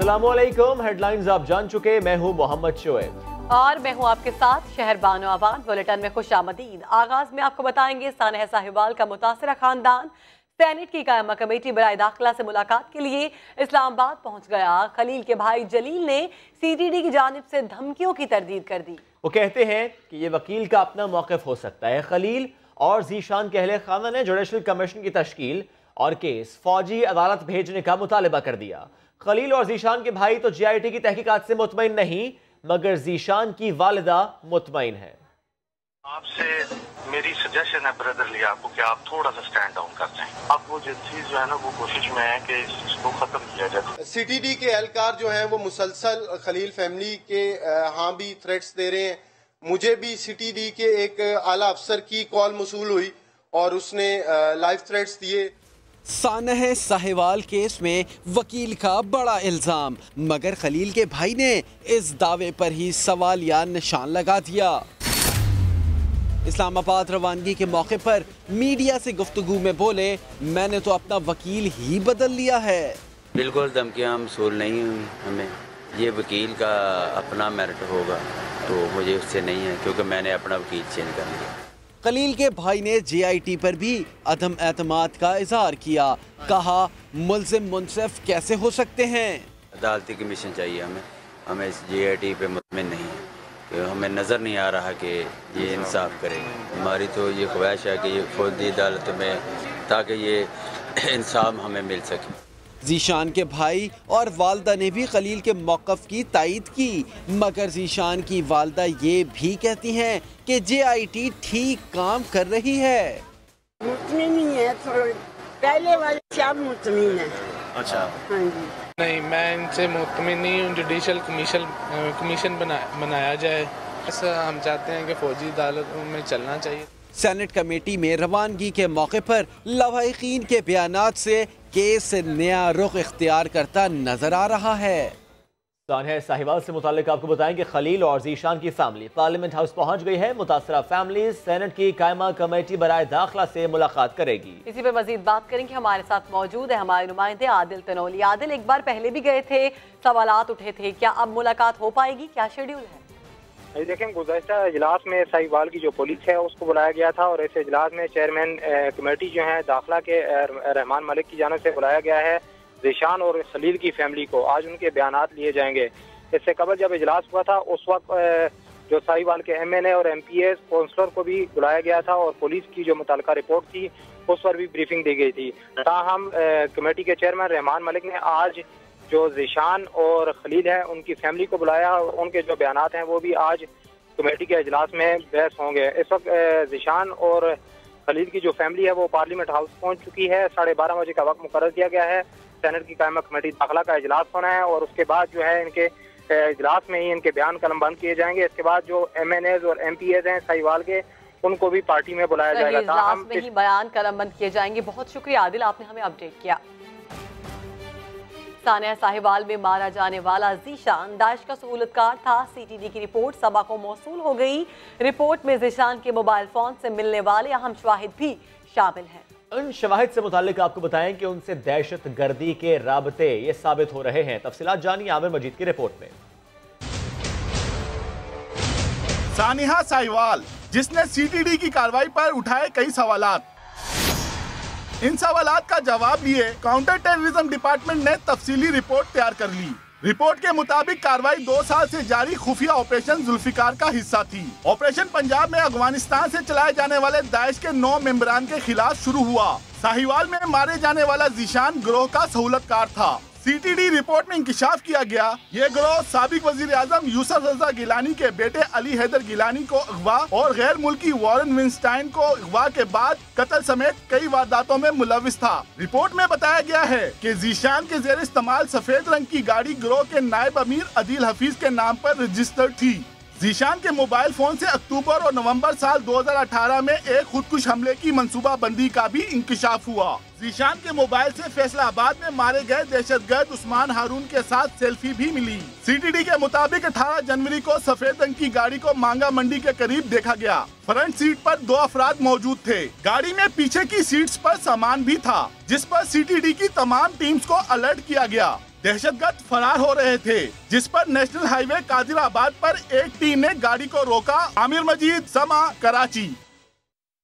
अस्सलामुअलैकुम। हेडलाइंस आप जान चुके, मैं हूं मोहम्मद शोएब और मैं हूं आपके साथ शहर बानो आबाद। बुलेटिन में खुशामदीद। आगाज में आपको बताएंगे सानह साहिवाल का मुतासरा खानदान सेनेट की कायमा कमेटी बराए दाखिला से मुलाकात के लिए इस्लामाबाद पहुंच गया। खलील के भाई जलील ने CTD की जानिब से धमकियों की तरदीद कर दी। वो कहते हैं कि ये वकील का अपना मौक़िफ़ हो सकता है। खलील और जीशान के अहले खाना ने जुडिशल कमीशन की तश्कील और केस फौजी अदालत भेजने का मुतालबा कर दिया। खलील और जीशान के भाई तो GIT की तहकीकात से मुतमईन नहीं, मगर जीशान की वालिदा मुतमईन है। आपसे मेरी सजेशन है ब्रदरली आपको कि आप थोड़ा सा स्टैंड डाउन कर जाएं। अब वो एजेंसी जो है ना वो कोशिश में है कि इसको खत्म किया जाए। CTD के एहलकार जो हैं वो मुसलसल खलील फैमिली के हाँ भी थ्रेट्स दे रहे हैं। मुझे भी CTD के एक आला अफसर की कॉल मसूल हुई और उसने लाइव थ्रेट्स दिए। सानह साहिवाल केस में वकील का बड़ा इल्जाम, मगर खलील के भाई ने इस दावे पर ही सवालिया निशान लगा दिया। इस्लामाबाद रवानगी के मौके पर मीडिया से गुफ्तगू में बोले, मैंने तो अपना वकील ही बदल लिया है। बिल्कुल धमकियाँ मसूल नहीं हुई हमें। ये वकील का अपना मेरिट होगा तो मुझे उससे नहीं है, क्योंकि मैंने अपना वकील चेंज कर लिया। खलील के भाई ने GIT पर भी अदम एतमाद का इजहार किया। कहा, मुल्जिम मुनसिफ कैसे हो सकते हैं। अदालती कमीशन चाहिए हमें इस GIT पे मुतमिन नहीं है कि हमें नज़र नहीं आ रहा कि ये इंसाफ करेगा। हमारी तो ये ख्वाहिश है कि ये फौजी अदालत में, ताकि ये इंसाफ हमें मिल सके। जीशान के भाई और वालदा ने भी खलील के मौक़िफ़ की तायद की, मगर जीशान की वालदा ये भी कहती हैं कि GIT ठीक काम कर रही है। मुतमिन ही है, पहले वाले से अब मुतमिन है। अच्छा, हाँ जी। नहीं, मैं इनसे मुतमिन नहीं हूँ। जुडिशल कमीशन बनाया जाए। ऐसा हम चाहते हैं कि फौजी अदालतों में चलना चाहिए। सेनेट कमेटी में रवानगी के मौके पर लवाहिकीन के बयानात से केस नया रुख इख्तियार करता नजर आ रहा है। सानह साहिवाल से मुतालिक आपको बताएं कि खलील और जीशान की फैमिली पार्लियामेंट हाउस पहुंच गई है। मुतासरा फैमिली सेनेट की कायमा कमेटी बराए दाखिला से मुलाकात करेगी। इसी पे मजीद बात करेंगे। हमारे साथ मौजूद है हमारे नुमाइंदे आदिल तनोली। आदिल, एक बार पहले भी गए थे, सवालात उठे थे, क्या अब मुलाकात हो पाएगी? क्या शेड्यूल है? देखें, गुज़श्ता इजलास में साहिवाल की जो पुलिस है उसको बुलाया गया था और इस इजलास में चेयरमैन कमेटी जो है दाखिला के रहमान मलिक की जानिब से बुलाया गया है। जीशान और खलील की फैमिली को आज उनके बयानात लिए जाएंगे। इससे कबल जब इजलास हुआ था उस वक्त जो साहिवाल के MNA और MPs काउंसलर को भी बुलाया गया था और पुलिस की जो मुतल्लिका रिपोर्ट थी उस पर भी ब्रीफिंग दी गई थी। ताहम कमेटी के चेयरमैन रहमान मलिक ने आज जो जीशान और खलील है उनकी फैमिली को बुलाया और उनके जो बयानात हैं वो भी आज कमेटी के इजलास में बहस होंगे। इस वक्त जीशान और खलील की जो फैमिली है वो पार्लियामेंट हाउस पहुंच चुकी है। 12:30 बजे का वक्त मुकर्रर किया गया है। सेनेट की कायमा कमेटी दाखिला का इजलास होना है और उसके बाद जो है इनके इजलास में ही इनके बयान कलमबंद किए जाएंगे। इसके बाद जो MNAs और MPs हैं साहिवाल के, उनको भी पार्टी में बुलाया जाएगा। इजलास में ही बयान कलमबंद किए जाएंगे। बहुत शुक्रिया आदिल, आपने हमें अपडेट किया। सानह साहिवाल में मारा जाने वाला जीशान दाइश का सहूलतकार था। CTD की रिपोर्ट सबा को मौसूल हो गई। रिपोर्ट में जीशान के मोबाइल फोन से मिलने वाले अहम शवाहिद भी शामिल हैं। उन शवाहिद से मुतालिक आपको बताएं कि उनसे दहशत गर्दी के राबते ये साबित हो रहे हैं। तफसीलात जानिए आमिर मजीद की रिपोर्ट में। सानिहा साहिवाल, जिसने CTD की कार्रवाई पर उठाए कई सवालात, इन सवालात का जवाब लिए काउंटर टेररिज्म डिपार्टमेंट ने तफसीली रिपोर्ट तैयार कर ली। रिपोर्ट के मुताबिक कार्रवाई 2 साल से जारी खुफिया ऑपरेशन जुल्फिकार का हिस्सा थी। ऑपरेशन पंजाब में अफगानिस्तान से चलाए जाने वाले दाइश के 9 मेंबरान के खिलाफ शुरू हुआ। साहिवाल में मारे जाने वाला जीशान गिरोह का सहूलतकार था। CTD रिपोर्ट में इंकिशाफ किया गया, ये गिरोह साबिक वजीर आजम यूसुफ रजा गिलानी के बेटे अली हैदर गिलानी को अगवा और गैर मुल्की वॉरेन विंस्टाइन को अगवा के बाद कत्ल समेत कई वारदातों में मुलविस था। रिपोर्ट में बताया गया है कि जीशान के जेर इस्तेमाल सफेद रंग की गाड़ी गिरोह के नायब अमीर अदील हफीज के नाम पर रजिस्टर्ड थी। जीशान के मोबाइल फोन से अक्टूबर और नवंबर साल 2018 में एक खुदकुश हमले की मंसूबा बंदी का भी इंकिशाफ हुआ। जीशान के मोबाइल से फैसलाबाद में मारे गए दहशतगर्द उस्मान हारून के साथ सेल्फी भी मिली। CTD के मुताबिक 18 जनवरी को सफेद रंग की गाड़ी को मांगा मंडी के करीब देखा गया। फ्रंट सीट पर 2 अफराद मौजूद थे। गाड़ी में पीछे की सीट्स पर सामान भी था, जिस पर CTD की तमाम टीम्स को अलर्ट किया गया। दहशतगर्द फरार हो रहे थे, जिस पर नेशनल हाईवे कादिराबाद पर एक टीम ने गाड़ी को रोका। आमिर मजीद, समा, कराची।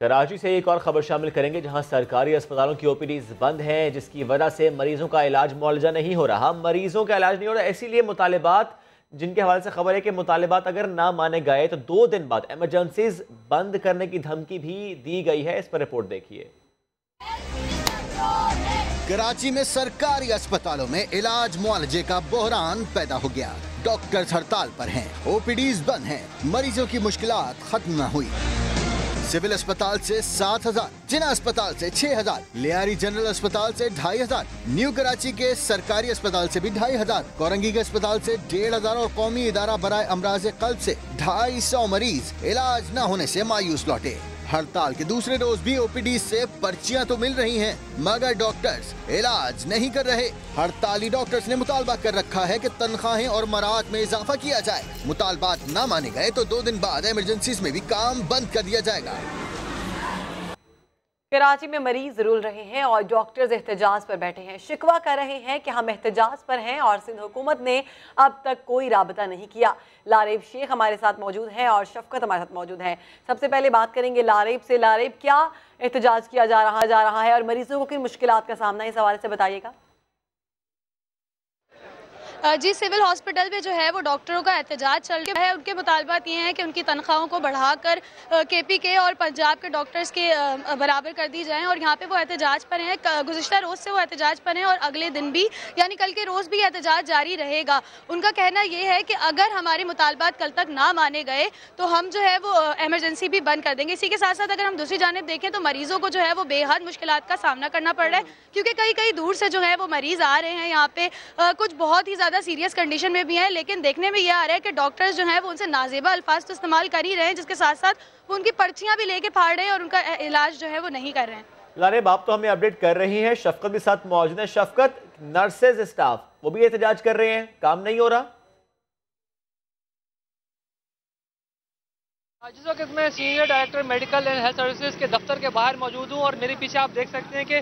कराची से एक और खबर शामिल करेंगे, जहां सरकारी अस्पतालों की ओपीडीज बंद हैं, जिसकी वजह से मरीजों का इलाज मुआवजा नहीं हो रहा। मरीजों का इलाज नहीं हो रहा, इसीलिए मुतालिबात, जिनके हवाले से खबर है कि मुतालिबात अगर ना माने गए तो 2 दिन बाद इमरजेंसीज बंद करने की धमकी भी दी गई है। इस पर रिपोर्ट देखिए। कराची में सरकारी अस्पतालों में इलाज मुआवजे का बहरान पैदा हो गया। डॉक्टर्स हड़ताल पर हैं, ओपीडीज बंद हैं, मरीजों की मुश्किलात खत्म न हुई। सिविल अस्पताल से 7,000, जिना अस्पताल से 6,000, लियारी जनरल अस्पताल से 2,500, न्यू कराची के सरकारी अस्पताल से भी 2,500, कोरंगी के अस्पताल से 1,500 और कौमी इदारा बराए अमराज कल्ब से 250 मरीज इलाज न होने से मायूस लौटे। हड़ताल के दूसरे रोज भी ओपीडी से पर्चियां तो मिल रही हैं, मगर डॉक्टर्स इलाज नहीं कर रहे। हड़ताली डॉक्टर्स ने मुतालबा कर रखा है कि तनख्वाहें और मराहत में इजाफा किया जाए। मुतालबात न माने गए तो 2 दिन बाद इमरजेंसीज में भी काम बंद कर दिया जाएगा। कराची में मरीज रुल रहे हैं और डॉक्टर्स एहतजाज पर बैठे हैं। शिकवा कर रहे हैं कि हम एहतजाज पर हैं और सिंध हुकूमत ने अब तक कोई राबता नहीं किया। लारेब शेख हमारे साथ मौजूद हैं और शफकत हमारे साथ मौजूद हैं। सबसे पहले बात करेंगे लारेब से। लारेब, क्या एहतजाज किया जा रहा है और मरीजों को किन मुश्किलात का सामना, इस हवाले से बताइएगा। जी, सिविल हॉस्पिटल में जो है वो डॉक्टरों का एहतजाज चल रहा है। उनके मुतालबात ये हैं कि उनकी तनख्वाहों को बढ़ाकर KPK और पंजाब के डॉक्टर्स के बराबर कर दी जाएं और यहाँ पे वो एहतजाज पर हैं। गुज़िश्ता रोज़ से वो एहतजाज पर हैं और अगले दिन भी, यानी कल के रोज़ भी एहतजाज जारी रहेगा। उनका कहना ये है कि अगर हमारे मुतालबात कल तक ना माने गए तो हम जो है वो एमरजेंसी भी बंद कर देंगे। इसी के साथ साथ अगर हम दूसरी जानिब देखें तो मरीजों को जो है वो बेहद मुश्किलात का सामना करना पड़ रहा है, क्योंकि कई दूर से जो है वो मरीज आ रहे हैं यहाँ पे। कुछ बहुत ही सीरियस कंडीशन में भी हैं, लेकिन देखने में यह आ रहा है कि डॉक्टर्स जो हैं वो उनसे नाजेबा अल्फाज तो इस्तेमाल कर ही रहे हैं, जिसके साथ साथ वो उनकी पर्चियां भी लेके फाड़ रहे हैं और उनका इलाज जो है वो नहीं कर रहे हैं। लारेब, आप तो हमें अपडेट कर रही हैं, शफकत भी साथ मौजूद है। शफकत, नर्सेज स्टाफ वो भी एहतजाज कर रहे हैं, काम नहीं हो रहा। जिस वक्त मैं senior director medical and health services के दफ्तर के बाहर मौजूद हूँ और मेरे पीछे आप देख सकते हैं कि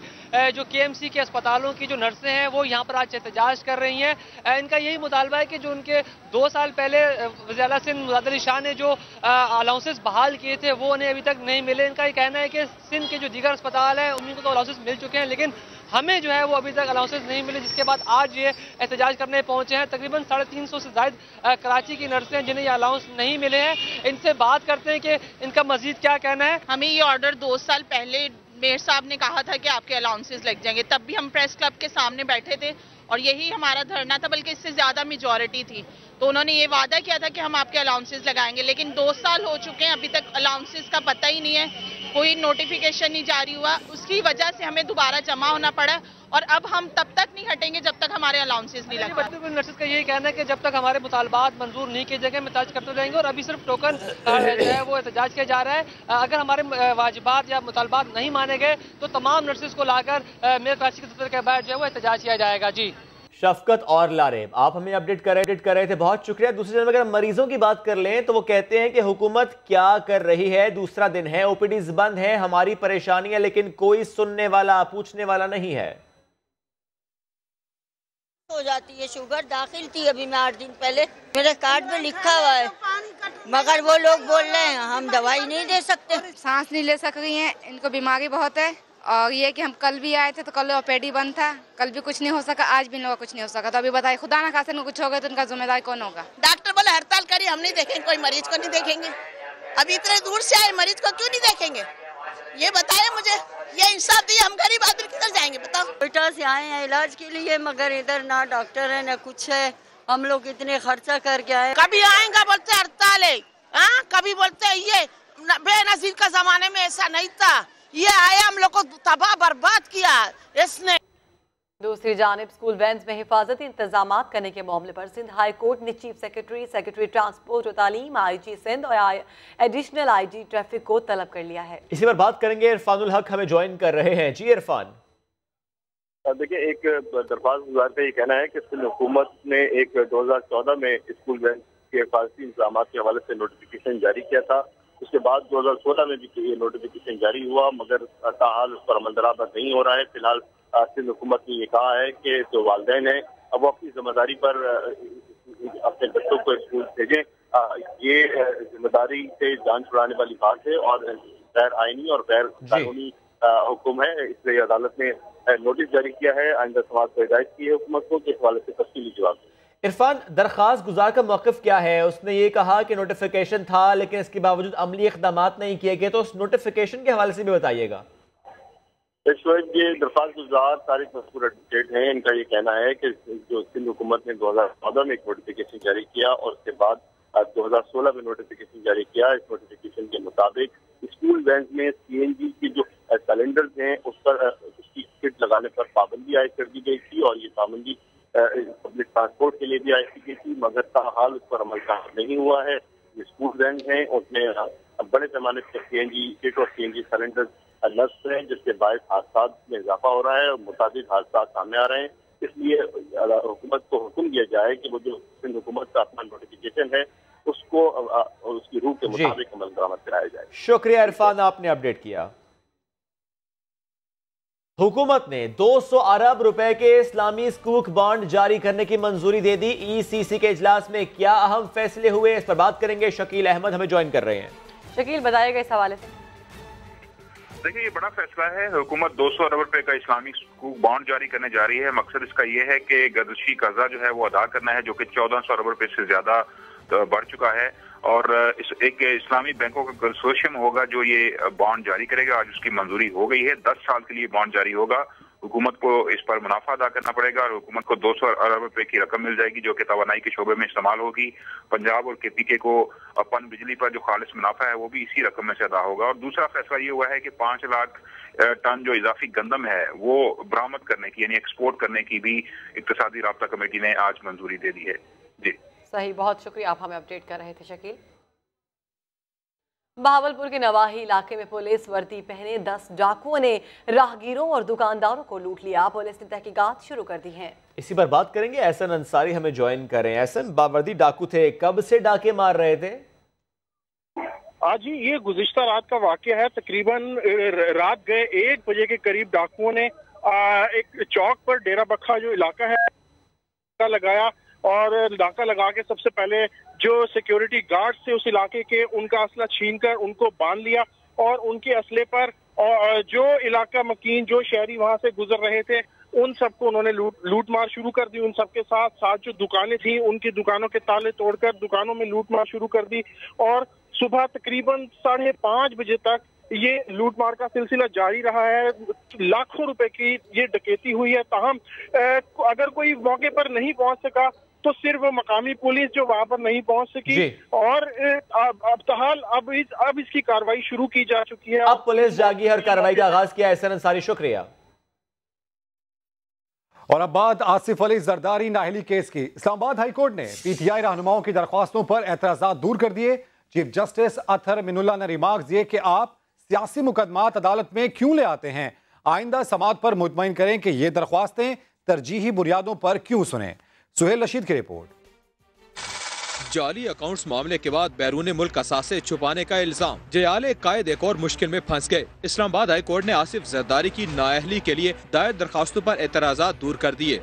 जो KMC के अस्पतालों की जो नर्सें हैं वो यहाँ पर आज एहतजाज कर रही हैं। इनका यही मुतालबा है कि जो उनके 2 साल पहले वज़ीर आला सिंध मुज़फ़्फ़र अली शाह ने जो अलाउंसेस बहाल किए थे वो उन्हें अभी तक नहीं मिले। इनका ये कहना है कि सिंध के जो दीगर अस्पताल हैं उनको तो अलाउंसेस मिल चुके हैं, लेकिन हमें जो है वो अभी तक अलाउंसेस नहीं मिले, जिसके बाद आज ये एहतजाज करने पहुंचे हैं। तकरीबन 350 से ज़ायद कराची की नर्सें हैं जिन्हें ये अलाउंस नहीं मिले हैं। इनसे बात करते हैं कि इनका मजीद क्या कहना है। हमें ये ऑर्डर 2 साल पहले मेयर साहब ने कहा था कि आपके अलाउंसेस लग जाएंगे, तब भी हम प्रेस क्लब के सामने बैठे थे और यही हमारा धरना था, बल्कि इससे ज़्यादा मेजॉरिटी थी। तो उन्होंने ये वादा किया था कि हम आपके अलाउंसेस लगाएंगे, लेकिन 2 साल हो चुके हैं, अभी तक अलाउंसेस का पता ही नहीं है, कोई नोटिफिकेशन नहीं जारी हुआ। उसकी वजह से हमें दोबारा जमा होना पड़ा और अब हम तब तक नहीं हटेंगे जब तक हमारे अलाउंसेस नहीं लगे। नर्सेज का यही कहना है कि जब तक हमारे मुतालबात मंजूर नहीं किए जाएंगे हम एहतजाज करते रहेंगे और अभी सिर्फ टोकन जो है वो एहतजाज किया जा रहा है। अगर हमारे वाजिबात या मुतालबात नहीं माने गए तो तमाम नर्सेज को लाकर मेयर कराची के दफ्तर के बाहर जो है वो एहतजाज किया जाएगा। जी, शफकत और लारेब, आप हमें अपडेट कर रहे थे, बहुत शुक्रिया। दूसरी तरफ अगर मरीजों की बात कर लें तो वो कहते हैं कि हुकूमत क्या कर रही है। दूसरा दिन है, ओपीडीज बंद है, हमारी परेशानी है, लेकिन कोई सुनने वाला, पूछने वाला नहीं है। हो जाती है, शुगर दाखिल थी अभी मैं 8 दिन पहले, मेरे कार्ड पे लिखा हुआ है, मगर वो लोग बोल रहे हैं हम दवाई नहीं दे सकते। सांस नहीं ले सक रही हैं, इनको बीमारी बहुत है। और ये कि हम कल भी आए थे तो कल ओपीडी बंद था, कल भी कुछ नहीं हो सका, आज भी इन लोगों का कुछ नहीं हो सका। तो अभी बताइए, खुदा ना खासे में कुछ हो गया तो उनका जिम्मेदार कौन होगा। डॉक्टर बोले हड़ताल करिए, हम नहीं देखेंगे, कोई मरीज को नहीं देखेंगे। अभी इतने दूर से आए, मरीज को क्यों नहीं देखेंगे, ये बताए मुझे, ये इंसाफ दिए। हम गरीब आदमी किधर जाएंगे बताओ। बेटा से आए हैं इलाज के लिए, मगर इधर ना डॉक्टर है ना कुछ है, हम लोग इतने खर्चा करके आए। कभी आएंगा बोलते हड़ताल है, कभी बोलते ये बेनजीर का जमाने में ऐसा नहीं था, ये आया हम लोग को तबाह बर्बाद किया इसने। दूसरी जानिब स्कूल वैन्स में हिफाजती इंतजाम करने के मामले पर सिंध हाई कोर्ट ने चीफ सेक्रेटरी ट्रांसपोर्ट और तालीम, IG सिंध और एडिशनल IG ट्रैफिक को तलब कर लिया है। इसी पर बात करेंगे, इरफानुल हक हमें ज्वाइन कर रहे हैं। जी इरफान। देखिए, एक दरख्वास्त गुजार का ये कहना है कि सिंध हुकूमत ने एक 2014 में स्कूल वैन के हिफाजती इंतजाम के हवाले से नोटिफिकेशन जारी किया था। उसके बाद 2016 में भी ये नोटिफिकेशन जारी हुआ, मगर ताहाल उस पर अमल दरामद नहीं हो रहा है। फिलहाल सिंध हुकूमत ने ये कहा है कि जो वालिदैन हैं अब वो अपनी जिम्मेदारी पर अपने बच्चों को स्कूल भेजें। ये जिम्मेदारी से जान छुड़ाने वाली बात है और गैर आईनी और गैर कानूनी हुक्म है, इसलिए अदालत ने नोटिस जारी किया है। आइंदा समाज को हिदायत की है हुकूमत को कि इस हवाले से तफसीली जवाब दें। इरफान, दरख्वास्त गुजार का मौक़िफ़ क्या है? उसने ये कहा कि नोटिफिकेशन था लेकिन इसके बावजूद अमली इक़दाम नहीं किए गए, तो उस नोटिफिकेशन के हवाले से भी बताइएगा। ये दरख्वास्त गुजार तारिक मज़कूर एडवोकेट हैं, इनका ये कहना है कि जो सिंध हुकूमत ने 2014 में एक नोटिफिकेशन जारी किया और उसके बाद 2016 में नोटिफिकेशन जारी किया। इस नोटिफिकेशन के मुताबिक स्कूल वैन में CNG की जो सिलेंडर्स हैं उस पर उसकी किट लगाने पर पाबंदी आयद कर दी गई थी और ये पाबंदी पब्लिक ट्रांसपोर्ट के लिए भी आयद की गई थी, मगर ताहाल उस पर अमल नहीं हुआ है। ये स्कूल वैन हैं उसमें बड़े पैमाने पर CNG किट और CNG सिलेंडर नस्ब हैं, जिसके बायस हादसा में इजाफा हो रहा है और मुताबिक हादसा सामने आ रहे हैं। इसलिए हुकूमत को हुक्म दिया जाए कि वो जो सिंध हुकूमत का अपना नोटिफिकेशन है उसको उसकी रूह के मुताबिक अमल दरामद कराया जाए। शुक्रिया इरफान, आपने अपडेट किया। हुकूमत ने 200 अरब रुपए के इस्लामी स्कूक बॉन्ड जारी करने की मंजूरी दे दी। ECC के इजलास में क्या अहम फैसले हुए, इस पर बात करेंगे। शकील अहमद हमें ज्वाइन कर रहे हैं। शकील, बताइएगा इस हवाले से। देखिए, ये बड़ा फैसला है। हुकूमत 200 अरब रुपए का इस्लामिक स्कूक बॉन्ड जारी करने जा रही है। मकसद इसका ये है कि गर्दशी कर्जा जो है वो अदा करना है, जो कि 1400 अरब रुपए से ज्यादा बढ़ चुका है और एक इस्लामी बैंकों का कंसोर्शियम होगा जो ये बॉन्ड जारी करेगा। आज उसकी मंजूरी हो गई है। 10 साल के लिए बॉन्ड जारी होगा। हुकूमत को इस पर मुनाफा अदा करना पड़ेगा और हुकूमत को 200 अरब रुपए की रकम मिल जाएगी जो कि तवानाई के शोबे में इस्तेमाल होगी। पंजाब और KPK को अपन बिजली पर जो खालिस मुनाफा है वो भी इसी रकम में से अदा होगा। और दूसरा फैसला ये हुआ है कि 5 लाख टन जो इजाफी गंदम है वो बरामद करने की यानी एक्सपोर्ट करने की भी इक्तिसादी राब्ता कमेटी ने आज मंजूरी दे दी है। जी सही, बहुत शुक्रिया, आप हमें अपडेट कर रहे थे शकील। बहावलपुर के नवाही इलाके में पुलिस वर्दी पहने 10 डाकुओं ने राहगीरों और दुकानदारों को लूट लिया। पुलिस ने तहकीकात शुरू कर दी हैं। इसी पर बात करेंगे। एहसन अंसारी हमें ज्वाइन करें। एहसन, बावर्दी डाकू थे, कब से डाके मार रहे थे? आज ही ये गुज़िश्ता रात का वाक़या है। तकरीबन रात गए 1 बजे के करीब डाकुओं ने एक चौक पर डेरा बखा जो इलाका है लगाया और नाका लगा के सबसे पहले जो सिक्योरिटी गार्ड थे उस इलाके के उनका असला छीनकर उनको बांध लिया और उनके असले पर और जो इलाका मकीन जो शहरी वहां से गुजर रहे थे उन सबको उन्होंने लूट मार शुरू कर दी। उन सबके साथ जो दुकानें थी उनकी दुकानों के ताले तोड़कर दुकानों में लूट मार शुरू कर दी और सुबह तकरीबन 5:30 बजे तक ये लूट मार का सिलसिला जारी रहा है। लाखों रुपए की ये डकैती हुई है। ताहम अगर कोई मौके पर नहीं पहुंच सका तो सिर्फ मकामी पुलिस जो वहां पर नहीं पहुंच सकी और अब इसकी कार्रवाई शुरू की जा चुकी है। अब पुलिस जागी है और कार्रवाई का आगाज किया। एहसन अंसारी, शुक्रिया। और अब बात आसिफ अली जरदारी नाहली केस की। इस्लामाबाद हाईकोर्ट ने PTI रहनुमाओं की दरख्वास्तों पर एतराज़ात दूर कर दिए। चीफ जस्टिस अतहर मिनुल्लाह ने रिमार्क दिए कि आप सियासी मुकदमात अदालत में क्यों ले आते हैं, आइंदा समाअत पर मुतमईन करें कि ये दरख्वास्तें तरजीही बुनियादों पर क्यों सुने। सुहेल रशीद की रिपोर्ट। जाली अकाउंट्स मामले के बाद बैरून मुल्क असासे छुपाने का इल्जाम, जयाले कायद एक और मुश्किल में फंस गए। इस्लामाबाद हाई कोर्ट ने आसिफ जरदारी की नाअहली के लिए दायर दरखास्तों पर एतराज़ात दूर कर दिए।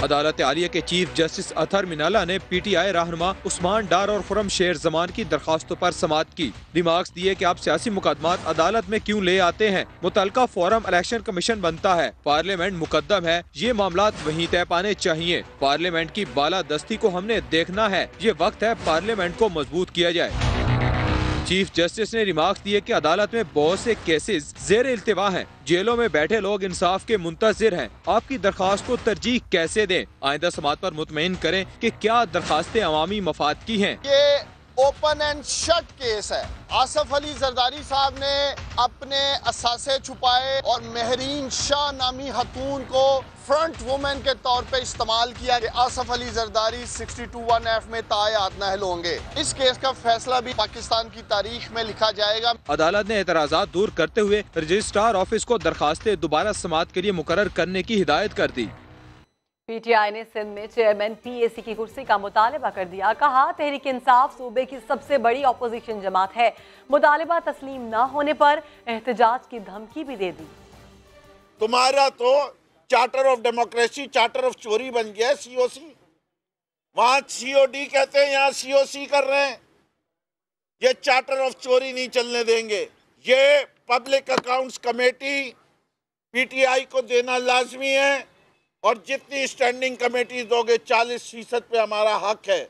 अदालत आलिया के चीफ जस्टिस अतहर मिनुल्लाह ने PTI रहनुमा उस्मान डार और खुरम शेर जमान की दरखास्तों पर समाअत की। रिमार्क्स दिए कि आप सियासी मुकदमात अदालत में क्यों ले आते हैं, मुतलका फोरम इलेक्शन कमीशन बनता है, पार्लियामेंट मुकद्दम है, ये मामलात वहीं तय पाने चाहिए। पार्लियामेंट की बालादस्ती को हमने देखना है, ये वक्त है पार्लियामेंट को मजबूत किया जाए। चीफ जस्टिस ने रिमार्क्स दिए कि अदालत में बहुत से केसेस जेर इल्तिवा हैं, जेलों में बैठे लोग इंसाफ के मुंतजिर हैं, आपकी दरखास्त को तरजीह कैसे दें, आइंदा समाअत पर मुतमईन करें कि क्या दरखास्तें अवामी मफाद की हैं। ये ओपन एंड शट केस है। आसिफ अली जरदारी साहब ने अपने असासे छुपाए और महरीन शाह नामी खतून को फ्रंट वुमेन के तौर पे इस्तेमाल किया कि आसिफ अली जरदारी 62(1)F में तायात नाअहल होंगे। इस केस का फैसला भी पाकिस्तान की तारीख में लिखा जाएगा। अदालत ने एतराज़ात दूर करते हुए रजिस्ट्रार ऑफिस को दरखास्तें दोबारा समाअत के लिए मुकर्रर करने की हिदायत कर दी। PTI ने सिंध में चेयरमैन PAC की कुर्सी का मुतालबा कर दिया। कहा, तहरीक इंसाफ सूबे की सबसे बड़ी अपोजिशन जमात है, मुतालबा तस्लीम न होने पर एहतजाज की धमकी भी दे दी। तुम्हारा तो charter of democracy charter of चोरी बन गया है सीओसी। वहां सीओडी कहते हैं, यहाँ सीओसी कर रहे हैं। ये चार्टर ऑफ चोरी नहीं चलने देंगे। ये पब्लिक अकाउंट्स कमेटी पीटीआई को देना लाजमी है, और जितनी स्टैंडिंग कमेटी दोगे 40% पे हमारा हक है,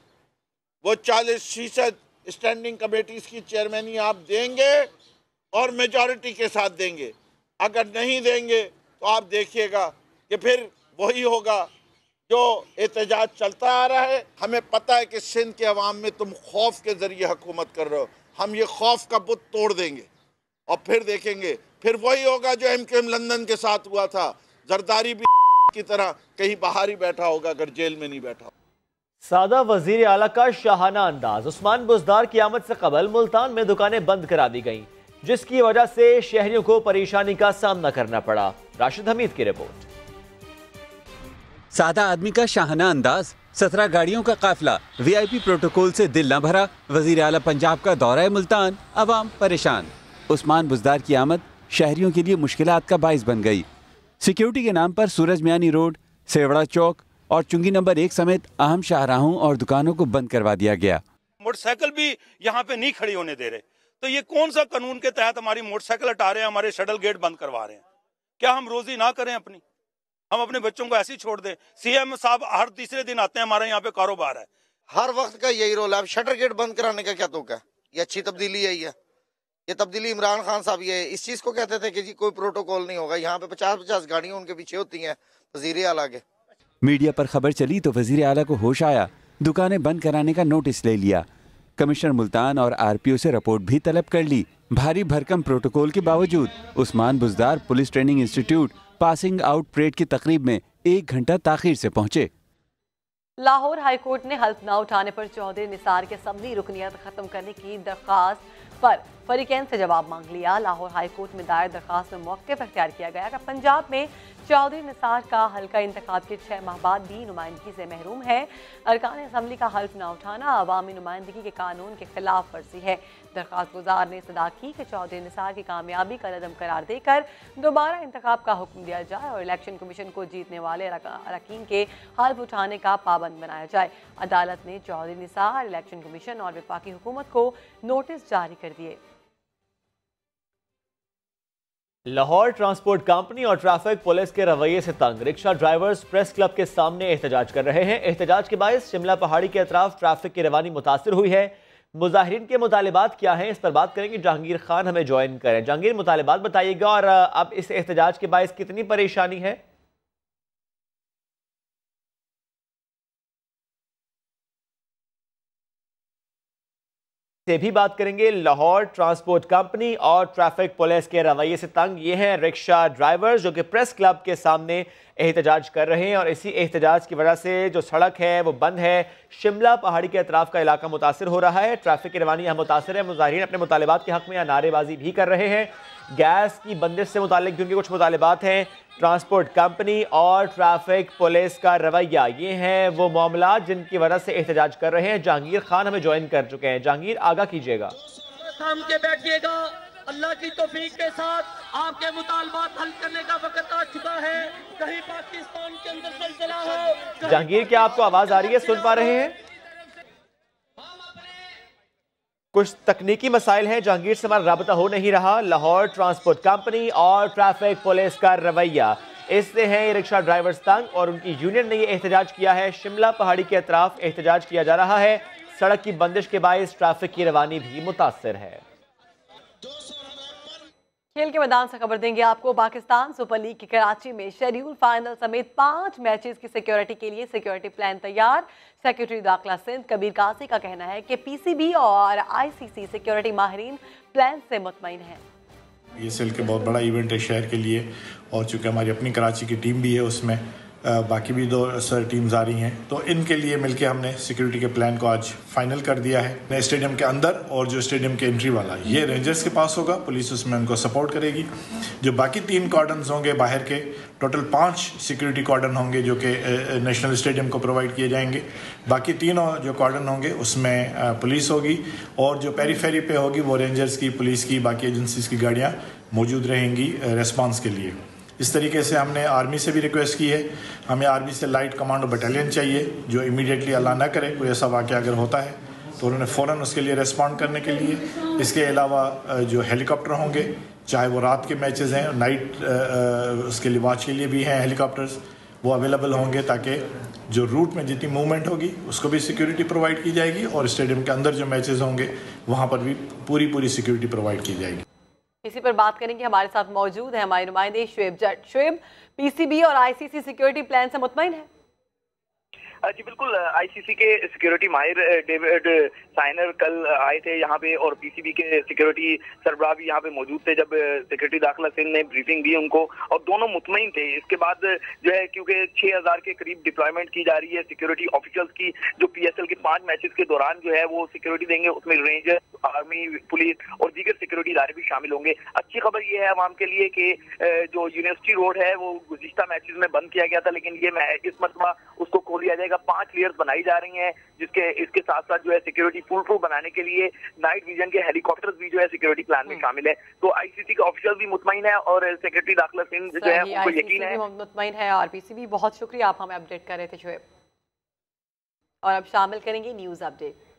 वो 40% स्टैंडिंग कमेटीज की चेयरमैनी आप देंगे और मेजॉरिटी के साथ देंगे। अगर नहीं देंगे तो आप देखिएगा कि फिर वही होगा जो एहतजाज चलता आ रहा है। हमें पता है कि सिंध के अवाम में तुम खौफ के जरिए हुकूमत कर रहे हो। हम ये खौफ का बुत तोड़ देंगे और फिर देखेंगे, फिर वही होगा जो MKM लंदन के साथ हुआ था। जरदारी भी की तरह कहीं बाहर ही बैठा होगा अगर जेल में नहीं बैठा। सादा वजीर आला का शाहाना अंदाज। उस्मान बुज़दार की आमद से कबल मुल्तान में दुकानें बंद करा दी गईं, जिसकी वजह से शहरियों को परेशानी का सामना करना पड़ा। राशिद हमीद की रिपोर्ट। सादा आदमी का शाहाना अंदाज, 17 गाड़ियों का काफिला, VIP प्रोटोकॉल से दिल न भरा। वजीर आला पंजाब का दौरा मुल्तान, अवाम परेशान। उस्मान बुज़दार की आमद शहरियों के लिए मुश्किलात का बाइस बन गई। सिक्योरिटी के नाम पर सूरज मियानी रोड, सेवड़ा चौक और चुंगी नंबर 1 समेत अहम शाहराहों और दुकानों को बंद करवा दिया गया। मोटरसाइकिल भी यहाँ पे नहीं खड़ी होने दे रहे। तो ये कौन सा कानून के तहत हमारी मोटरसाइकिल हटा रहे हैं, हमारे शटल गेट बंद करवा रहे हैं? क्या हम रोजी ना करें अपनी? हम अपने बच्चों को ऐसे ही छोड़ दें? CM साहब हर तीसरे दिन आते हैं, हमारे यहाँ पे कारोबार है। हर वक्त का यही रोल है। अब शटर गेट बंद कराने का क्या तुक है? ये अच्छी तब्दीली है। ये तब्दीली इमरान खान साहब ये इस चीज को कहते थे कि जी कोई प्रोटोकॉल नहीं होगा। यहाँ पे 50-50 गाड़ियां उनके पीछे होती हैं वजीर आला के। मीडिया पर खबर चली तो वजीर आला को होश आया, दुकानें बंद कराने का नोटिस ले लिया। कमिश्नर मुल्तान और RPO से रिपोर्ट भी तलब कर ली। भारी भरकम प्रोटोकॉल के बावजूद Usman Buzdar police training institute passing out parade की तकरीब में 1 घंटा ताखीर से पहुंचे। लाहौर हाईकोर्ट ने हल्फ न उठाने पर चौधरी निसार के असम्बली रुकनियत खत्म करने की दरख्वास्त पर फरीकैन से जवाब मांग लिया। लाहौर हाईकोर्ट में दायर दरख्वास्त में मौक़िफ़ इख्तियार किया गया कि पंजाब में चौधरी निसार का हल्का इंतखाब के 6 माह बाद भी नुमाइंदगी से महरूम है। अरकान असम्बली का हल्फ न उठाना अवामी नुमाइंदगी के कानून के खिलाफ वर्जी है। दरख्वास्त गुजार ने सदा की कि चौधरी निसार की कामयाबी का रदम करार देकर दोबारा इंतखाब का हुक्म दिया जाए और इलेक्शन कमीशन को जीतने वाले अरकान के हल्फ उठाने का पाबंद बनाया जाए। अदालत ने चौधरी निसार, इलेक्शन कमीशन और वफाकी हुकूमत को नोटिस जारी कर दिए। लाहौर ट्रांसपोर्ट कंपनी और ट्रैफिक पुलिस के रवैये से तंग रिक्शा ड्राइवर्स प्रेस क्लब के सामने एहतजाज कर रहे हैं। एहतजाज के बायस शिमला पहाड़ी के अतराफ ट्रैफिक की रवानी मुतासिर हुई है। मुजाहिरीन के मुतालिबात क्या हैं, इस पर बात करेंगे। जहांगीर खान हमें ज्वाइन करें। जहांगीर, मुतालिबात बताइएगा और अब इस एहतजाज के बायस कितनी परेशानी है? से भी बात करेंगे। लाहौर ट्रांसपोर्ट कंपनी और ट्रैफिक पुलिस के रवैये से तंग ये हैं रिक्शा ड्राइवर्स जो कि प्रेस क्लब के सामने एहतजाज कर रहे हैं और इसी एहतजाज की वजह से जो सड़क है वो बंद है। शिमला पहाड़ी के अतराफ का इलाका मुतासिर हो रहा है। ट्रैफिक की रवानी यहाँ मुतासिर है। मुजाहिरीन अपने मुतालिबात के हक में नारेबाजी भी कर रहे हैं। गैस की बंदिश से मुतालिक क्योंकि कुछ मुतालिबात हैं। ट्रांसपोर्ट कंपनी और ट्रैफिक पुलिस का रवैया, ये हैं वो मामला जिनकी वजह से एहतजाज कर रहे हैं। जहांगीर खान हमें ज्वाइन कर चुके हैं। जहांगीर, आगाह कीजिएगा। थाम के बैठिएगा, अल्लाह की तौफीक के साथ आपके मुतालबात हल करने का वक्त आ चुका है। कहीं पाकिस्तान के अंदर सिलसिला हो। जहांगीर, क्या आपको आवाज आ रही है? सुन पा रहे हैं? कुछ तकनीकी मसाइल हैं। जहांगीर से हमारा राबता हो नहीं रहा। लाहौर ट्रांसपोर्ट कंपनी और ट्रैफिक पुलिस का रवैया, इससे हैं ये रिक्शा ड्राइवर्स तंग और उनकी यूनियन ने ये एहतजाज किया है। शिमला पहाड़ी के अतराफ एहतजाज किया जा रहा है। सड़क की बंदिश के बायस ट्रैफिक की रवानी भी मुतासर है। खेल के मैदान से खबर देंगे आपको। पाकिस्तान सुपर लीग की कराची में शेड्यूल फाइनल समेत 5 मैचेस की सिक्योरिटी के लिए सिक्योरिटी प्लान तैयार। सेक्रेटरी दाखिला सिंध कबीर कासी का कहना है कि PCB और ICC सिक्योरिटी माहिरीन प्लान से मुतमईन हैं। ये सेल के बहुत बड़ा इवेंट है शहर के लिए और चूँकि हमारी अपनी कराची की टीम भी है, उसमें बाकी भी 2 टीम्स आ रही हैं, तो इनके लिए मिलके हमने सिक्योरिटी के प्लान को आज फाइनल कर दिया है। नए स्टेडियम के अंदर और जो स्टेडियम के एंट्री वाला ये रेंजर्स के पास होगा, पुलिस उसमें उनको सपोर्ट करेगी। जो बाकी 3 कॉर्डन्स होंगे बाहर के, टोटल 5 सिक्योरिटी कॉर्डन होंगे जो कि नेशनल स्टेडियम को प्रोवाइड किए जाएंगे। बाकी 3 जो कॉर्डन होंगे उसमें पुलिस होगी और जो पेरीफेरी पे होगी वो रेंजर्स की, पुलिस की, बाकी एजेंसीज की गाड़ियाँ मौजूद रहेंगी रेस्पॉन्स के लिए। इस तरीके से हमने आर्मी से भी रिक्वेस्ट की है, हमें आर्मी से लाइट कमांडो बटालियन चाहिए जो इमीडिएटली अल्लाह ना करे कोई ऐसा वाक़या अगर होता है तो उन्होंने फ़ौरन उसके लिए रिस्पॉन्ड करने के लिए। इसके अलावा जो हेलीकॉप्टर होंगे, चाहे वो रात के मैचेस हैं, नाइट उसके लिए वॉच के लिए भी हैं हेलीकॉप्टर्स, वो अवेलेबल होंगे ताकि जो रूट में जितनी मूवमेंट होगी उसको भी सिक्योरिटी प्रोवाइड की जाएगी और स्टेडियम के अंदर जो मैचेस होंगे वहाँ पर भी पूरी सिक्योरिटी प्रोवाइड की जाएगी। इसी पर बात करेंगे, हमारे साथ मौजूद है हमारे नुमाइंदे शुएब जट। शुएब, पीसीबी और आईसीसी सिक्योरिटी प्लान से मुतमईन है? जी बिल्कुल, आईसीसी के सिक्योरिटी माहिर डेविड साइनर कल आए थे यहाँ पे और पीसीबी के सिक्योरिटी सरबराह भी यहाँ पे मौजूद थे जब सेक्रेटरी दाखिला सिंह ने ब्रीफिंग दी उनको, और दोनों मुतमईन थे। इसके बाद जो है क्योंकि 6000 के करीब डिप्लॉयमेंट की जा रही है सिक्योरिटी ऑफिशियल्स की, जो पीएसएल के 5 मैचेस के दौरान जो है वो सिक्योरिटी देंगे, उसमें रेंजर, आर्मी, पुलिस और दीगर सिक्योरिटी इदारे भी शामिल होंगे। अच्छी खबर ये है आवाम के लिए कि जो यूनिवर्सिटी रोड है वो गुज़िश्ता मैचेस में बंद किया गया था, लेकिन ये इस मरतबा उसको खोल दिया जाएगा। 5 लेयर्स बनाई जा रही हैं, जिसके इसके साथ साथ जो है सिक्योरिटी फुल प्रूफ बनाने के लिए नाइट विजन के हेलीकॉप्टर्स भी जो है सिक्योरिटी प्लान में शामिल है। तो आईसीसी के ऑफिशियल भी मुतमईन है और सेक्रेटरी दाखिला सिंह जो है उनको यकीन है, मुतमईन है। और पीसीबी, बहुत शुक्रिया, आप हमें अपडेट कर रहे थे शुएब। और अब शामिल करेंगे न्यूज अपडेट।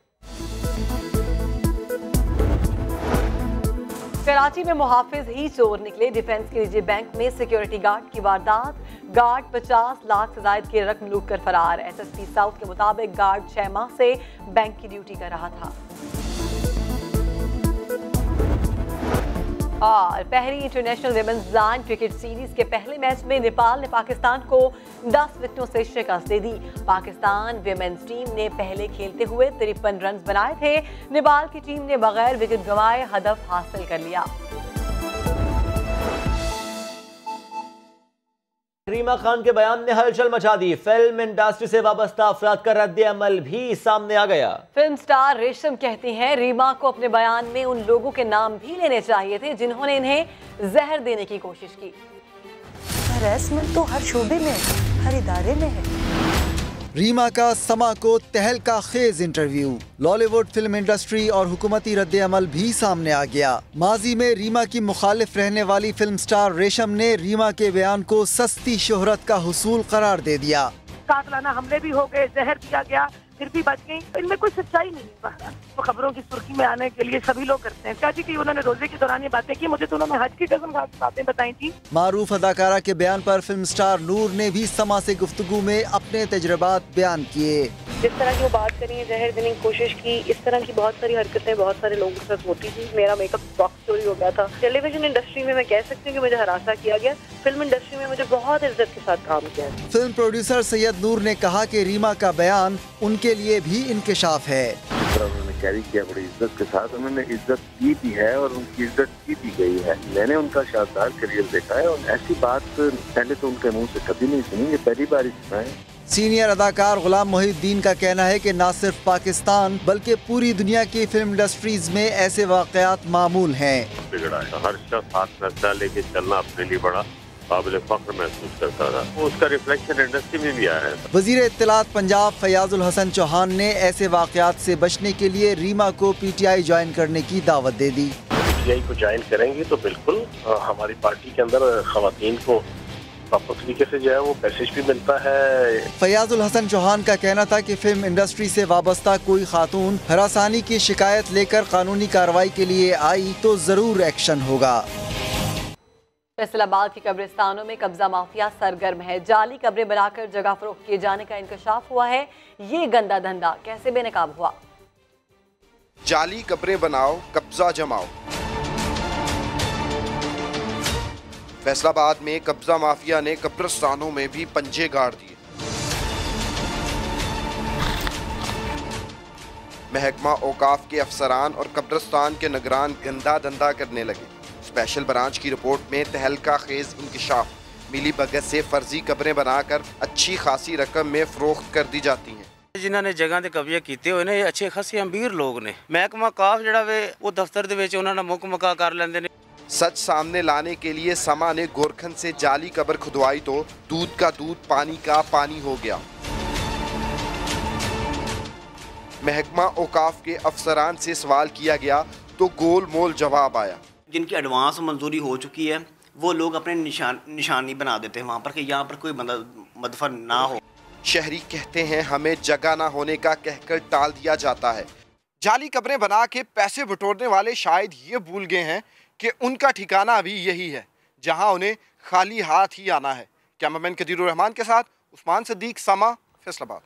कराची में मुहाफिज ही चोर निकले, डिफेंस के निजी बैंक में सिक्योरिटी गार्ड की वारदात, गार्ड 50 लाख से ज्यादा की रकम लूट कर फरार। एसएसपी साउथ के मुताबिक गार्ड 6 माह से बैंक की ड्यूटी कर रहा था। और पहली international women's blind cricket series के पहले मैच में नेपाल ने पाकिस्तान को 10 विकेटों से शिकस्त दे दी। पाकिस्तान विमेंस टीम ने पहले खेलते हुए 53 रन बनाए थे। नेपाल की टीम ने बगैर विकेट गंवाए हदफ हासिल कर लिया। रीमा खान के बयान ने हलचल मचा दी, फिल्म इंडस्ट्री से वाबस्ता अफराद का रद्द अमल भी सामने आ गया। फिल्म स्टार रेशम कहती हैं रीमा को अपने बयान में उन लोगों के नाम भी लेने चाहिए थे जिन्होंने इन्हें जहर देने की कोशिश की। हरासमेंट तो हर शोबे में, हर इदारे में है। रीमा का समा को तहलका खेज इंटरव्यू, लॉलीवुड फिल्म इंडस्ट्री और हुकूमती रद्द अमल भी सामने आ गया। माजी में रीमा की मुखालिफ रहने वाली फिल्म स्टार रेशम ने रीमा के बयान को सस्ती शोहरत का हुसूल करार दे दिया। कातलाना हमले भी हो गए, जहर दिया गया, फिर भी बच गई, इनमें कोई सच्चाई नहीं है। तो खबरों की सुर्खी में आने के लिए सभी लोग करते हैं। क्या जी कि उन्होंने रोजे के दौरान ये बातें की, मुझे तो उन्होंने हज की कसम खा के बातें बताई थी। मारूफ अदाकारा के बयान पर फिल्म स्टार नूर ने भी समा से गुफ्तगू में अपने तजुर्बात बयान किए। जिस तरह की वो बात करी, जहर देने की कोशिश की, इस तरह की बहुत सारी हरकतें बहुत सारे लोगों के साथ होती थी। मेरा मेकअप बॉक्स चोरी हो गया था। टेलीविजन इंडस्ट्री में मैं कह सकती हूँ कि मुझे हरासा किया गया। फिल्म इंडस्ट्री में मुझे बहुत इज्जत के साथ काम किया। फिल्म प्रोड्यूसर सैयद नूर ने कहा कि रीमा का बयान उनके लिए भी इंकिशाफ है। उन्होंने कैरी किया बड़ी इज्जत के साथ, उन्होंने इज्जत की भी है और उनकी इज्जत की भी गई है। मैंने उनका शानदार करियर देखा है और ऐसी बात पहले तो उनके मुंह से कभी नहीं सुनी, ये पहली बार ही सुना है। सीनियर अदाकार गुलाम मोहिउद्दीन का कहना है कि न सिर्फ पाकिस्तान बल्कि पूरी दुनिया की फिल्म इंडस्ट्रीज में ऐसे वाकयात मामूल हैं। बिगड़ा है, हर शख्स हाथ खर्चा लेके चलना अपने लिए बड़ा काबिल फख्र महसूस करता था। उसका रिफ्लेक्शन इंडस्ट्री में भी आया है। वजीर इत्तलात पंजाब फयाजुल हसन चौहान ने ऐसे वाकयात से बचने के लिए रीमा को पीटीआई ज्वाइन करने की दावत दे दी। पीटीआई को ज्वाइन करेंगे तो बिल्कुल हमारी पार्टी के अंदर खवातीन को प्रॉपर तरीके से जो है वो पैसेज भी मिलता है। फयाजुल हसन चौहान का कहना था कि फिल्म इंडस्ट्री से वाबस्ता कोई खातून हरासानी की शिकायत लेकर कानूनी कार्रवाई के लिए आई तो जरूर एक्शन होगा। फैसलाबाद के कब्रिस्तानों में कब्जा माफिया सरगर्म है। जाली कब्रें बनाकर जगह फरोख्त किए जाने का इंकशाफ हुआ है। ये गंदा धंधा कैसे बेनकाब हुआ? जाली कब्रें बनाओ, कब्जा जमाओ। फैसलाबाद में कब्जा माफिया ने कब्रिस्तानों में भी पंजे गाड़ दिए। महकमा औकाफ के अफसरान और कब्रिस्तान के निगरान गंदा धंधा करने लगे। स्पेशल ब्रांच की रिपोर्ट में तहलका खेज इंकिशाफ, मिली भगत से फर्जी कब्रें बनाकर अच्छी खासी रकम में फरोख्त कर दी जाती हैं। जिन्होंने जगह ते कब्जे किए हुए ने अच्छे खासे अमीर लोग ने। महकमा काफ जिहड़ा वे वो दफ्तर दे विच उन्हां दा मुक मका कर लैंदे ने। सच सामने लाने के लिए समा ने गोरखन से जाली कब्र खुदवाई तो दूध का दूध, पानी का पानी हो गया। महकमा औकाफ के अफसरान से सवाल किया गया तो गोल मोल जवाब आया। जिनकी एडवांस मंजूरी हो चुकी है वो लोग अपने निशानी बना देते हैं वहाँ पर कि यहाँ पर कोई बंदा मदफन ना हो। शहरी कहते हैं हमें जगह ना होने का कहकर टाल दिया जाता है। जाली कब्रें बना के पैसे बटोरने वाले शायद ये भूल गए हैं कि उनका ठिकाना भी यही है जहां उन्हें खाली हाथ ही आना है। कैमरामैन कदीरुर रहमान के साथ उस्मान सिद्दीक, समा, फैसलाबाद।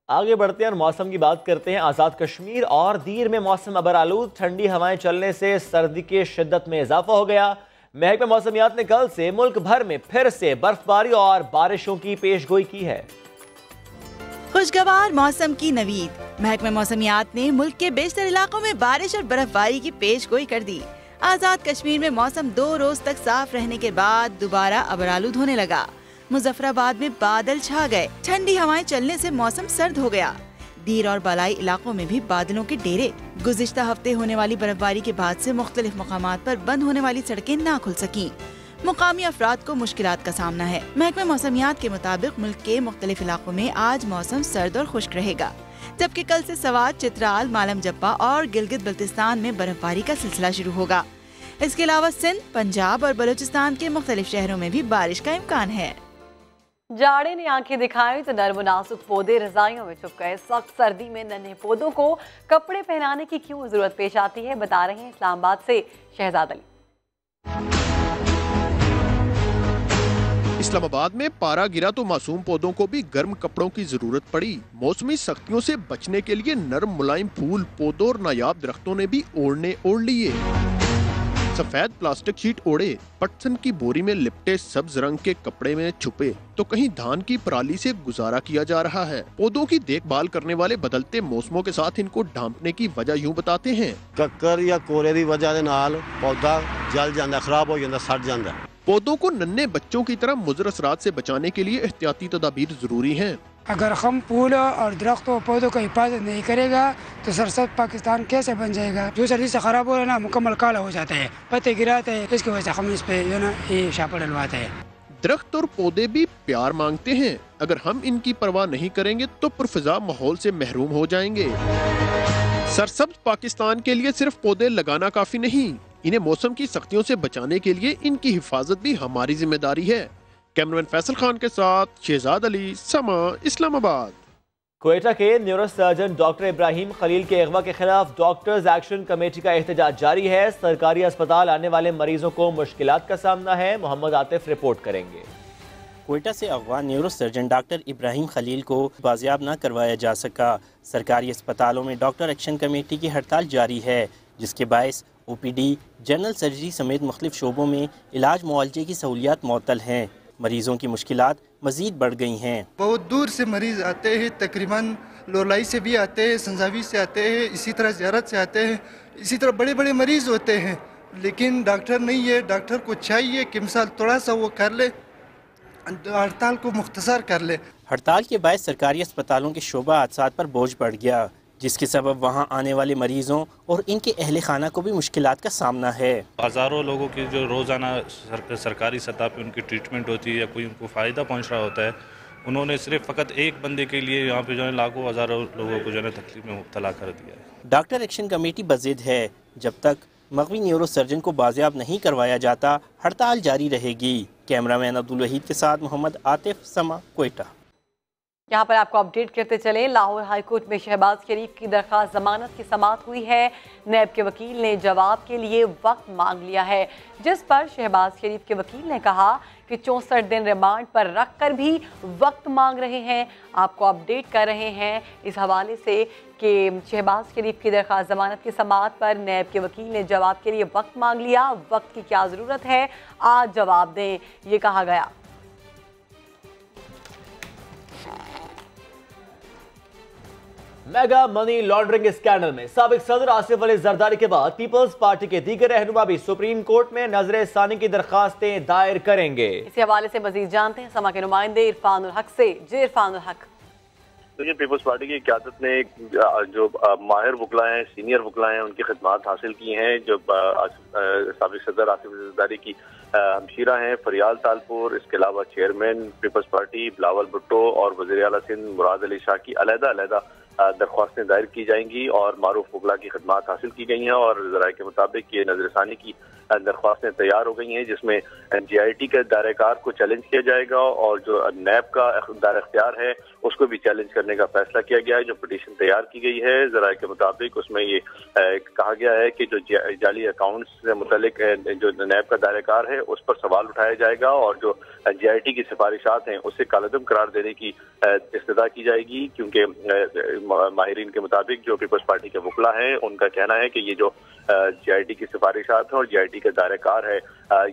आगे बढ़ते हैं और मौसम की बात करते हैं। आज़ाद कश्मीर और दीर में मौसम अबरालूद, ठंडी हवाएं चलने से सर्दी के शिद्दत में इजाफा हो गया। महकमा मौसमियात ने कल से मुल्क भर में फिर से बर्फबारी और बारिशों की पेशगोई की है। खुशगवार मौसम की नवीद। महकमा मौसमियात ने मुल्क के बेशतर इलाकों में बारिश और बर्फबारी की पेशगोई कर दी। आज़ाद कश्मीर में मौसम 2 रोज तक साफ रहने के बाद दोबारा अबरालूद होने लगा। मुजफ्फराबाद में बादल छा गए, ठंडी हवाएं चलने से मौसम सर्द हो गया। दीर और बालाई इलाकों में भी बादलों के डेरे। गुज़िश्ता हफ्ते होने वाली बर्फबारी के बाद से मुख्तलिफ मकामात पर बंद होने वाली सड़कें ना खुल सकी। मुकामी अफराद को मुश्किलात का सामना है। महकमा मौसमियात के मुताबिक मुल्क के मुख्तलिफ इलाकों में आज मौसम सर्द और खुश्क रहेगा, जबकि कल से सवात, चित्राल, मालम जब्बा और गिलगित बल्तिस्तान में बर्फबारी का सिलसिला शुरू होगा। इसके अलावा सिंध, पंजाब और बलूचिस्तान के मुख्तलिफ शहरों में भी बारिश का इम्कान है। जाड़े ने आंखें दिखाई तो नर्म नाजुक पौधे रजाइयों में छुप गए। सख्त सर्दी में नन्हे पौधों को कपड़े पहनाने की क्यों जरूरत पेश आती है, बता रहे हैं इस्लामाबाद से शहजाद अली। इस्लामाबाद में पारा गिरा तो मासूम पौधों को भी गर्म कपड़ों की जरूरत पड़ी। मौसमी सख्तियों से बचने के लिए नरम मुलायम फूल, पौधों और नायाब दरख्तों ने भी ओढ़ने ओढ़ लिए। सफेद प्लास्टिक शीट ओढ़े, पटसन की बोरी में लिपटे सब्ज रंग के कपड़े में छुपे तो कहीं धान की पराली से गुजारा किया जा रहा है। पौधों की देखभाल करने वाले बदलते मौसमों के साथ इनको ढांपने की वजह यूं बताते हैं। कक्कर या कोरे की वजह नाल पौधा जल जाता, खराब हो जाता, सड़ जाता। पौधों को नन्हे बच्चों की तरह मुज़र असरात से बचाने के लिए एहतियाती तदाबीर जरूरी हैं। अगर हम फूल और दरख्त और पौधों का हिफाजत नहीं करेगा तो सरसब्ज पाकिस्तान कैसे बन जाएगा। जो सर्दी से खराब हो रहा है ना, मुकम्मल काला हो जाता है, पत्ते गिराते हैं, इसकी वजह से हम इस पे जो ना ये शापर डलवाते हैं। दरख्त और पौधे भी प्यार मांगते हैं। अगर हम इनकी परवाह नहीं करेंगे तो पुरफिजा माहौल से महरूम हो जाएंगे। सरसब्ज पाकिस्तान के लिए सिर्फ पौधे लगाना काफी नहीं, इन्हें मौसम की सख्तियों से बचाने के लिए इनकी हिफाजत भी हमारी जिम्मेदारी है। कैमरामैन फैसल खान के साथ शहजाद अली, समा, इस्लामाबाद। क्वेटा के न्यूरोसर्जन डॉक्टर इब्राहिम खलील के अगवा के खिलाफ डॉक्टर्स एक्शन कमेटी का एहतजाज जारी है। सरकारी अस्पताल आने वाले मरीजों को मुश्किलात का सामना है। मोहम्मद आतिफ रिपोर्ट करेंगे। क्वेटा से अगवा न्यूरोसर्जन डॉक्टर इब्राहिम खलील को बाजियाब न करवाया जा सका। सरकारी अस्पतालों में डॉक्टर एक्शन कमेटी की हड़ताल जारी है, जिसके बायस OPD, जनरल सर्जरी समेत मुख्तलिफ शोबों में इलाज मुआवजे की सहूलियात मअतल हैं। मरीजों की मुश्किलात मजीद बढ़ गई हैं। बहुत दूर से मरीज आते हैं, तकरीबन लोलाई से भी आते हैं, संजावी से आते हैं, इसी तरह ज़ियारत से आते हैं, इसी तरह बड़े बड़े मरीज होते हैं, लेकिन डॉक्टर नहीं है। डॉक्टर को चाहिए कि मिसाल थोड़ा सा वो कर ले, हड़ताल को मुख्तसर कर ले। हड़ताल के बाद सरकारी अस्पतालों के शोबा हादसात पर बोझ बढ़ गया, जिसके सबब वहां आने वाले मरीजों और इनके अहले खाना को भी मुश्किलात का सामना है। हज़ारों लोगों की जो रोज़ाना सरकारी सतह पे उनकी ट्रीटमेंट होती है या कोई उनको फ़ायदा पहुंच रहा होता है, उन्होंने सिर्फ फ़कत एक बंदे के लिए यहाँ पे जो है लाखों हज़ारों लोगों को जो है तकलीफ में मुब्तला कर दिया है। डॉक्टर एक्शन कमेटी बज़िद है, जब तक मगवी न्यूरोसर्जन को बाजियाब नहीं करवाया जाता हड़ताल जारी रहेगी। कैमरामैन अब्दुल वहीद के साथ मोहम्मद आतिफ, समा, क्वेटा। यहाँ पर आपको अपडेट करते चले। लाहौर हाईकोर्ट में शहबाज शरीफ की दरख्वास्त जमानत की समाअत हुई है। नैब के वकील ने जवाब के लिए वक्त मांग लिया है, जिस पर शहबाज शरीफ के वकील ने कहा कि 64 दिन रिमांड पर रख कर भी वक्त मांग रहे हैं। आपको अपडेट कर रहे हैं इस हवाले से कि शहबाज शरीफ की दरख्वास्त जमानत की समाअत पर नैब के वकील ने जवाब के लिए वक्त मांग लिया। वक्त की क्या ज़रूरत है, आज जवाब दें, ये कहा गया। मेगा मनी लॉन्ड्रिंग स्कैंडल में साबिक सदर आसिफ अली जरदारी के बाद पीपल्स पार्टी के दीगर रहनुमा भी सुप्रीम कोर्ट में नजर सानी की दरखास्तें दायर करेंगे। इसी हवाले से मजीद जानते हैं समा के नुमाइंदे इरफान उल हक से। जी इरफान उल हक। देखिए, पीपल्स पार्टी की क़यादत ने जो माहिर वकला हैं, सीनियर वकला हैं, उनकी खिदमात हासिल की हैं। जो साबिक सदर आसिफ अली जरदारी की हमशीरा हैं फरियाल तालपुर, इसके अलावा chairman Peoples Party Bilawal Bhutto और वज़ीर आला सिंध मुराद अली शाह की अलग-अलग दरख्वास्तें दायर की जाएंगी और मारूफ वकला की खिदमात हासिल की गई हैं। और ज़राए के मुताबिक ये नजरसानी की दरख्वास्तें तैयार हो गई हैं, जिसमें GIT के दायरेकार को चैलेंज किया जाएगा और जो नैब का दायरा इख्तियार है उसको भी चैलेंज करने का फैसला किया गया है। जो पिटीशन तैयार की गई है ज़राए के मुताबिक उसमें ये कहा गया है कि जो जाली अकाउंट्स से मुतल्लिक जो नैब का दायरेकार है उस पर सवाल उठाया जाएगा और जो GIT की सिफारिशात हैं उससे कालअदम करार देने की इस्तदा की जाएगी, क्योंकि माहिरीन के मुताबिक जो पीपल्स पार्टी के वकला हैं उनका कहना है कि ये जो GIT की सिफारिशात है और GIT का दायरेकार है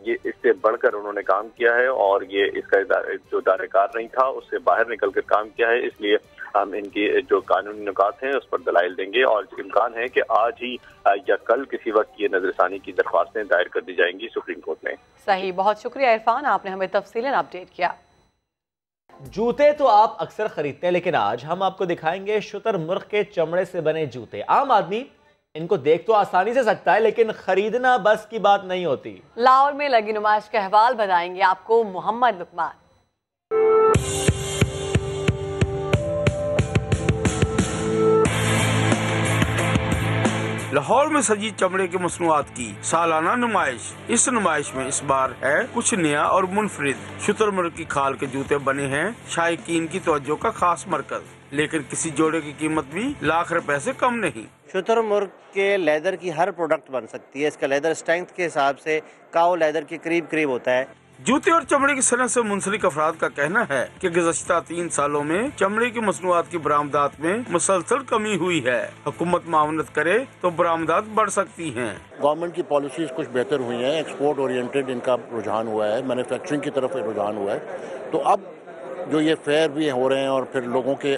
ये इससे बढ़कर उन्होंने काम किया है और ये इसका जो दायरेकार नहीं था उससे बाहर निकल कर काम किया है। इसलिए हम इनकी जो कानूनी नुकात हैं उस पर दलाइल देंगे और इम्कान है कि आज ही या कल किसी वक्त ये नजरसानी की दरख्वास्तें दायर कर दी जाएंगी सुप्रीम कोर्ट में। सही, बहुत शुक्रिया इरफान, आपने हमें तफसीलन अपडेट किया। जूते तो आप अक्सर खरीदते हैं, लेकिन आज हम आपको दिखाएंगे शुतुरमुर्ग के चमड़े से बने जूते। आम आदमी इनको देख तो आसानी से सकता है, लेकिन खरीदना बस की बात नहीं होती। लाहौर में लगी नुमाइश के अहवाल बताएंगे आपको मोहम्मद लुकमान। लाहौर में सजी चमड़े के मसनूआत की सालाना नुमाइश। इस नुमाइश में इस बार है कुछ नया और मुनफरिद। शुतुरमुर्ग की खाल के जूते बने हैं शायकीन की तवज्जो का खास मरकज, लेकिन किसी जोड़े की कीमत भी लाख रुपए से कम नहीं। शुतुरमुर्ग के लेदर की हर प्रोडक्ट बन सकती है। इसका लेदर स्ट्रेंथ के हिसाब से काऊ लेदर के करीब होता है। जूते और चमड़े की सनत से मुंसलिक अफराद का कहना है कि गुज़श्ता 3 सालों में चमड़े की मसनूआत की बरामदात में मुसलसल कमी हुई है। हुकूमत मावनत करे तो बरामदात बढ़ सकती हैं। गवर्नमेंट की पॉलिसीज कुछ बेहतर हुई हैं, एक्सपोर्ट ओरिएंटेड इनका रुझान हुआ है, मैन्युफैक्चरिंग की तरफ रुझान हुआ है। तो अब जो ये फेयर भी हो रहे हैं और फिर लोगों के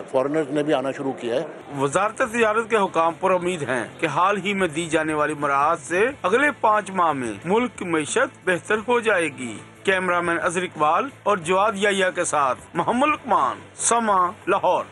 फॉरेनर्स ने भी आना शुरू किया है। वजारत तिजारत के हुकाम पर उम्मीद है कि हाल ही में दी जाने वाली मराहत से अगले 5 माह में मुल्क की मईशत बेहतर हो जाएगी। कैमरामैन अजहर इकबाल और जवाद याया के साथ मोहम्मद लुकमान, समा, लाहौर।